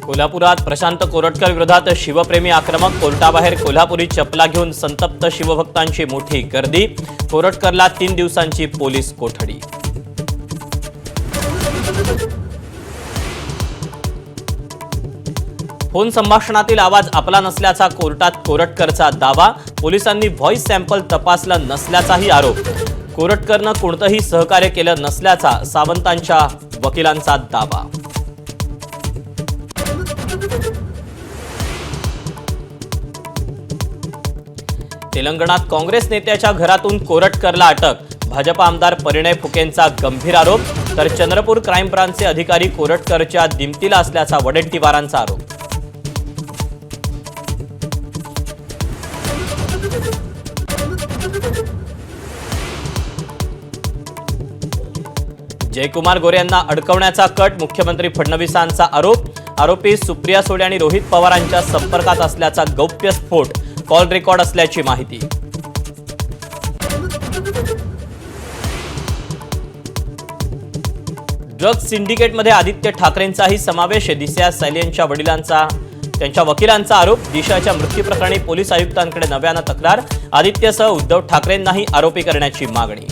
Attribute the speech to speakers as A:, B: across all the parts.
A: कोल्हापुरात प्रशांत कोरटकर विरोधात शिवप्रेमी आक्रमक, कोर्टाबाहेर कोल्हापुरी चपला घेऊन संतप्त शिवभक्तांची मोठी गर्दी, कोरटकरला 3 दिवसांची पोलीस कोठडी. फोन संभाषणातील आवाज आपला नसल्याचा कोर्टात कोरटकरचा दावा, पोलिसांनी व्हॉइस सॅम्पल तपासला नसल्याचाही आरोप. कोरटकरनं कोणतंही सहकार्य केलं नसल्याचा सावंतांच्या वकिलांचा दावा. तेलंगणात काँग्रेस नेत्याच्या घरातून कोरटकरला अटक, भाजप आमदार परिणय फुकेंचा गंभीर आरोप, तर चंद्रपूर क्राईम ब्रांचचे अधिकारी कोरटकरच्या दिमतीला असल्याचा वडेट्टीवारांचा आरोप. जयकुमार गोरे यांना अडकवण्याचा कट, मुख्यमंत्री फडणवीसांचा आरोप. आरोपी सुप्रिया सुळे आणि रोहित पवारांच्या संपर्कात असल्याचा गौप्यस्फोट, कॉल रेकॉर्ड असल्याची माहिती. ड्रग्ज सिंडिकेटमध्ये आदित्य ठाकरेंचाही समावेश, दिशा सैलेंच्या त्यांच्या वकिलांचा आरोप. दिशाच्या मृत्यूप्रकरणी पोलीस आयुक्तांकडे नव्यानं तक्रार, आदित्यसह उद्धव ठाकरेंनाही आरोपी करण्याची मागणी.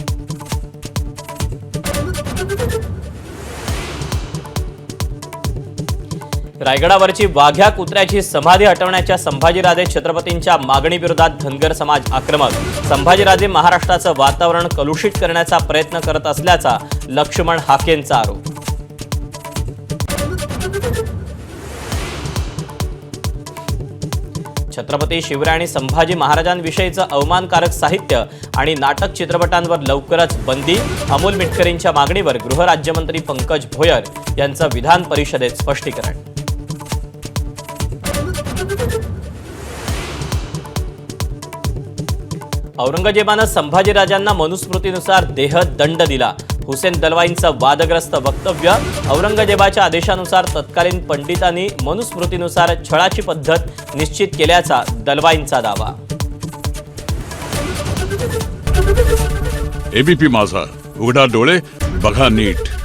A: रायगडावरची वाघ्या कुत्र्याची समाधी हटवण्याच्या संभाजीराजे छत्रपतींच्या मागणीविरोधात धनगर समाज आक्रमक, संभाजीराजे महाराष्ट्राचं वातावरण कलुषित करण्याचा प्रयत्न करत असल्याचा लक्ष्मण हाकेंचा आरोप. छत्रपती शिवराय आणि संभाजी महाराजांविषयीचं अवमानकारक साहित्य आणि नाटक चित्रपटांवर लवकरच बंदी, अमोल मिटकरींच्या मागणीवर गृहराज्यमंत्री पंकज भोयर यांचं विधान परिषदेत स्पष्टीकरण. औरंगजेबानं संभाजीराजांना मनुस्मृतीनुसार देहदंड दिला, हुसेन दलवाईंचं वादग्रस्त वक्तव्य. औरंगजेबाच्या आदेशानुसार तत्कालीन पंडितांनी मनुस्मृतीनुसार छळाची पद्धत निश्चित केल्याचा दलवाईंचा दावा.
B: एबीपी माझा, उघडा डोळे बघा नीट.